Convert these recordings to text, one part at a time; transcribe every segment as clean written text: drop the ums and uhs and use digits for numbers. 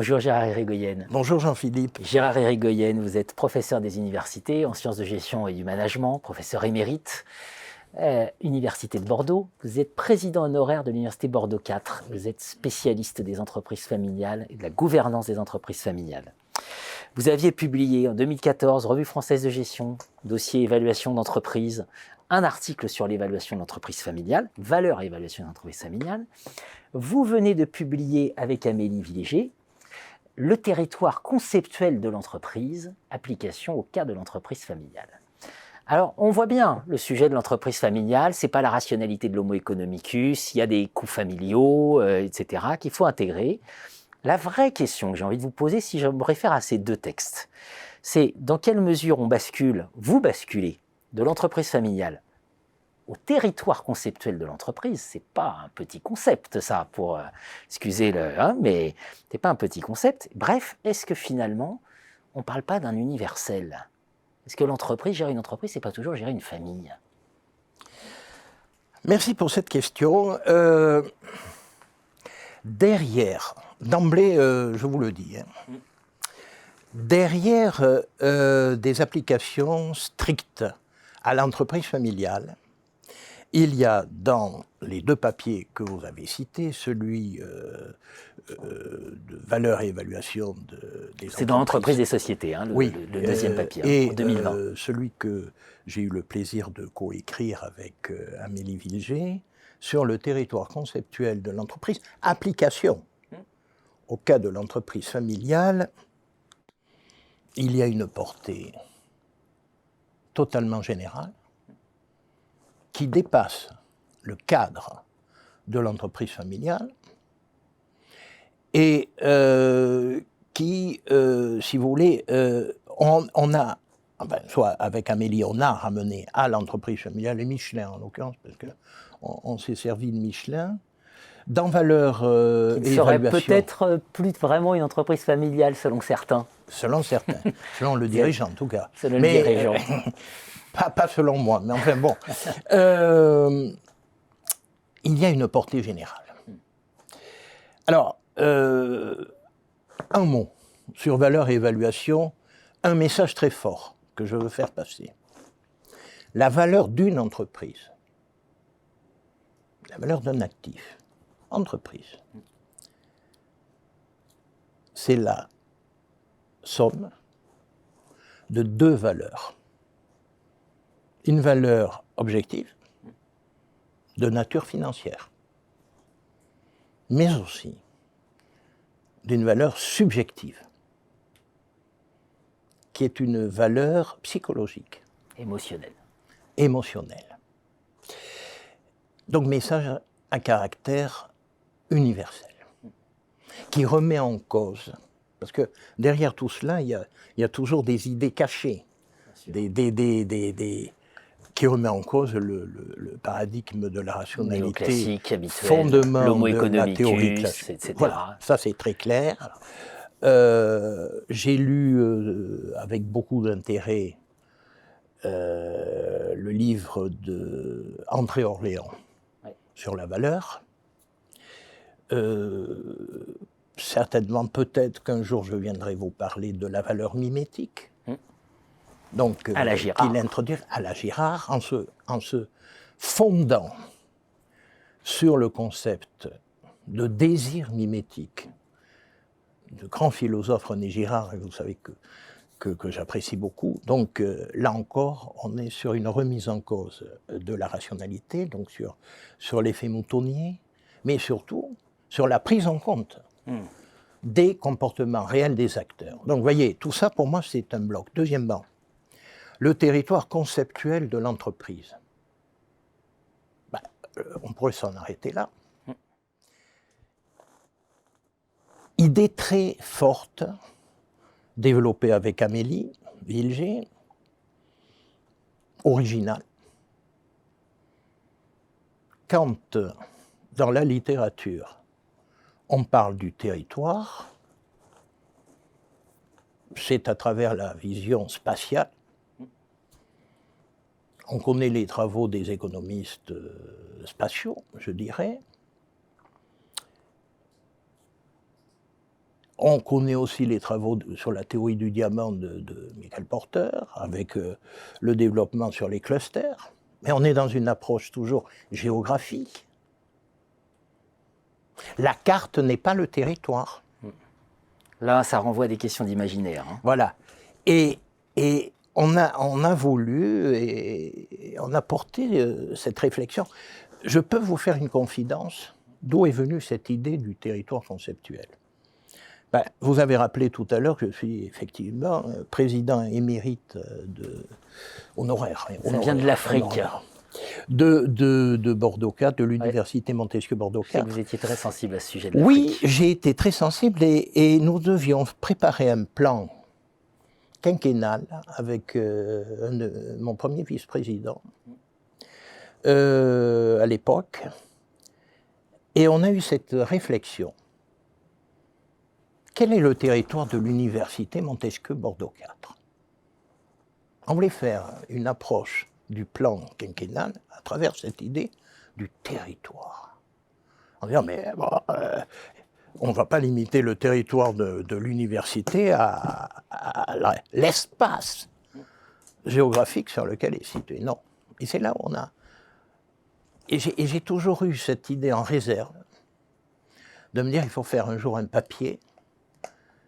Bonjour Gérard Irigoyen. Bonjour Jean-Philippe. Gérard Irigoyen, vous êtes professeur des universités en sciences de gestion et du management, professeur émérite, Université de Bordeaux. Vous êtes président honoraire de l'Université Bordeaux 4. Vous êtes spécialiste des entreprises familiales et de la gouvernance des entreprises familiales. Vous aviez publié en 2014, Revue française de gestion, dossier évaluation d'entreprise, un article sur l'évaluation de l'entreprise familiale, valeur et évaluation de l'entreprise familiale. Vous venez de publier avec Amélie Villéger le territoire conceptuel de l'entreprise, application au cas de l'entreprise familiale. Alors, on voit bien le sujet de l'entreprise familiale, c'est pas la rationalité de l'homo economicus, il y a des coûts familiaux, etc., qu'il faut intégrer. La vraie question que j'ai envie de vous poser, si je me réfère à ces deux textes, c'est dans quelle mesure vous basculez de l'entreprise familiale au territoire conceptuel de l'entreprise. C'est pas un petit concept, ça, pour excuser mais c'est pas un petit concept. Bref, est-ce que finalement, on parle pas d'un universel? Est-ce que gérer une entreprise, c'est pas toujours gérer une famille? Merci pour cette question. Derrière, d'emblée, je vous le dis, derrière des applications strictes à l'entreprise familiale, il y a dans les deux papiers que vous avez cités, celui de valeur et évaluation des entreprises. C'est dans l'entreprise des sociétés, le deuxième papier, en 2020. Celui que j'ai eu le plaisir de coécrire avec Amélie Villéger, sur le territoire conceptuel de l'entreprise, application au cas de l'entreprise familiale, il y a une portée totalement générale, qui dépasse le cadre de l'entreprise familiale et qui, si vous voulez, on a, soit avec Amélie, on a ramené à l'entreprise familiale, et Michelin en l'occurrence, parce qu'on s'est servi de Michelin, dans valeur et évaluation. Serait peut-être plus vraiment une entreprise familiale, selon certains. Selon certains, selon le dirigeant en tout cas. Selon le dirigeant. Pas selon moi, mais enfin bon. Il y a une portée générale. Alors, un mot sur valeur et évaluation, un message très fort que je veux faire passer. La valeur d'une entreprise, la valeur d'un actif, entreprise, c'est la somme de deux valeurs. Une valeur objective, de nature financière, mais aussi d'une valeur subjective, qui est une valeur psychologique. Émotionnelle. Donc, message à caractère universel, qui remet en cause, parce que derrière tout cela, il y a toujours des idées cachées, qui remet en cause le paradigme de la rationalité, fondement de la théorie classique, etc. Voilà, ça c'est très clair. J'ai lu avec beaucoup d'intérêt le livre d'André Orléans sur la valeur. Certainement, peut-être qu'un jour je viendrai vous parler de la valeur mimétique. Donc, à la Girard. Qu'il introduit à la Girard en se fondant sur le concept de désir mimétique. Le grand philosophe René Girard, et vous savez que j'apprécie beaucoup. Donc là encore, on est sur une remise en cause de la rationalité, donc sur l'effet moutonnier, mais surtout sur la prise en compte des comportements réels des acteurs. Donc vous voyez, tout ça pour moi c'est un bloc. Deuxièmement, le territoire conceptuel de l'entreprise. On pourrait s'en arrêter là. Idée très forte, développée avec Amélie Villéger, originale. Quand, dans la littérature, on parle du territoire, c'est à travers la vision spatiale. On connaît les travaux des économistes spatiaux, je dirais. On connaît aussi les travaux sur la théorie du diamant de Michael Porter, avec le développement sur les clusters. Mais on est dans une approche toujours géographique. La carte n'est pas le territoire. Là, ça renvoie à des questions d'imaginaire. Hein. Voilà. Et on a voulu, et on a porté cette réflexion. Je peux vous faire une confidence. D'où est venue cette idée du territoire conceptuel? Ben, vous avez rappelé tout à l'heure que je suis effectivement président émérite honoraire. Ça vient de l'Afrique. De Bordeaux 4, de l'université Montesquieu Bordeaux 4. Vous étiez très sensible à ce sujet de l'Afrique. Oui, j'ai été très sensible et nous devions préparer un plan quinquennal avec mon premier vice-président à l'époque. Et on a eu cette réflexion. Quel est le territoire de l'université Montesquieu Bordeaux 4? On voulait faire une approche du plan quinquennal à travers cette idée du territoire. En disant, mais bon, on ne va pas limiter le territoire de l'université à l'espace géographique sur lequel est situé. Non. Et c'est là où on a... Et j'ai toujours eu cette idée en réserve de me dire qu'il faut faire un jour un papier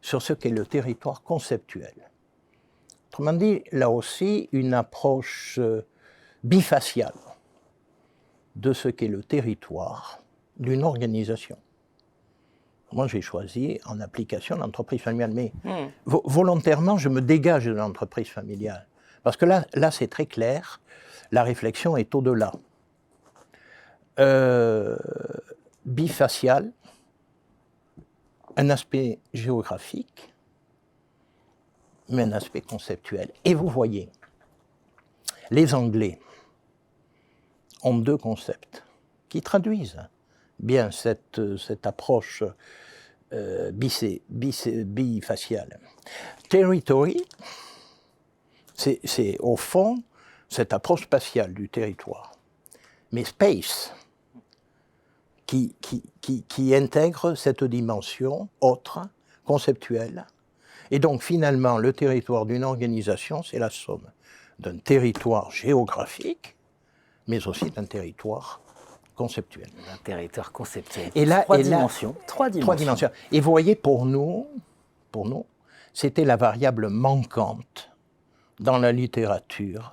sur ce qu'est le territoire conceptuel. Autrement dit, là aussi, une approche bifaciale de ce qu'est le territoire d'une organisation. Moi, j'ai choisi en application l'entreprise familiale, mais volontairement, je me dégage de l'entreprise familiale. Parce que là c'est très clair, la réflexion est au-delà. Bifacial, un aspect géographique, mais un aspect conceptuel. Et vous voyez, les Anglais ont deux concepts qui traduisent bien cette approche bifaciale. Territory, c'est au fond cette approche spatiale du territoire. Mais space, qui intègre cette dimension autre, conceptuelle. Et donc finalement, le territoire d'une organisation, c'est la somme d'un territoire géographique, mais aussi d'un territoire conceptuel. Un territoire conceptuel. Et là, Trois dimensions. Et vous voyez, pour nous, c'était la variable manquante dans la littérature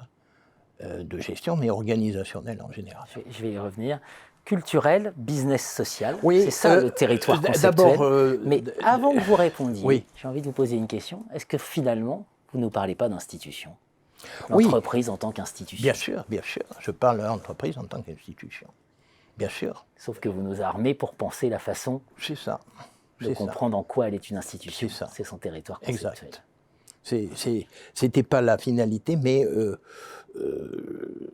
de gestion, mais organisationnelle en général. Je vais y revenir. Culturel, business, social, oui, c'est ça le territoire conceptuel. Mais avant que vous répondiez, oui. J'ai envie de vous poser une question. Est-ce que finalement, vous ne nous parlez pas d'institution? L'entreprise en tant qu'institution? Bien sûr. Je parle de l'entreprise en tant qu'institution. Bien sûr. Sauf que vous nous armez pour penser la façon de comprendre en quoi elle est une institution. C'est son territoire conceptuel. Exact. C'était pas la finalité, mais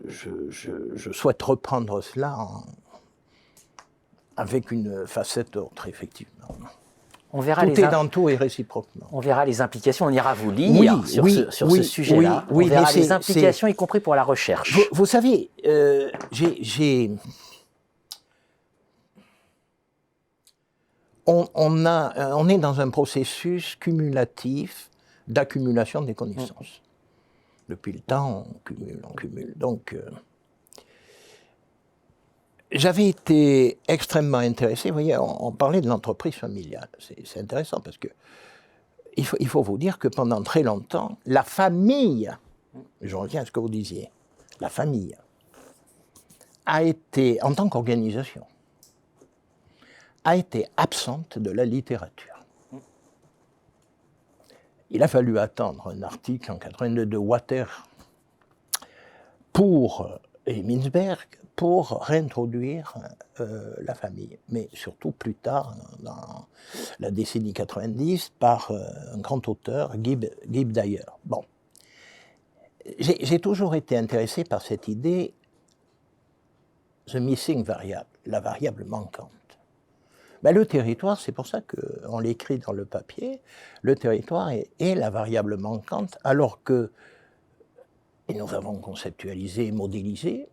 je souhaite reprendre cela avec une facette autre, effectivement. On verra tout est dans tout et réciproquement. On verra les implications, on ira vous lire sur ce sujet-là. On verra les implications, y compris pour la recherche. Vous savez, on est dans un processus cumulatif d'accumulation des connaissances. Depuis le temps, on cumule. Donc, j'avais été extrêmement intéressé. Vous voyez, on parlait de l'entreprise familiale. C'est intéressant parce que il faut vous dire que pendant très longtemps, la famille, je reviens à ce que vous disiez, la famille a été, en tant qu'organisation, a été absente de la littérature. Il a fallu attendre un article en 82 de Water et Mintzberg pour réintroduire la famille, mais surtout plus tard, dans la décennie 90, par un grand auteur, Gibb Dyer. Bon. J'ai toujours été intéressé par cette idée, the missing variable, la variable manquante. Ben, le territoire, c'est pour ça qu'on l'écrit dans le papier, le territoire est la variable manquante, alors que, et nous avons conceptualisé, modélisé,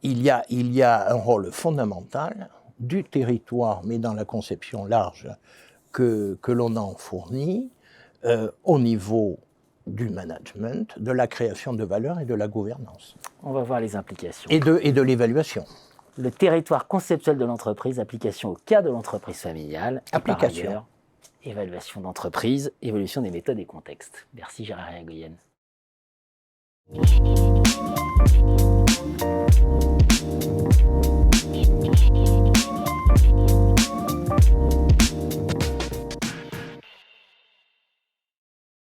il y a un rôle fondamental du territoire, mais dans la conception large que l'on en fournit, au niveau du management, de la création de valeur et de la gouvernance. On va voir les implications. Et de l'évaluation. Le territoire conceptuel de l'entreprise, application au cas de l'entreprise familiale. Application. Et par ailleurs, évaluation d'entreprise, évolution des méthodes et contextes. Merci Gérard Goyen.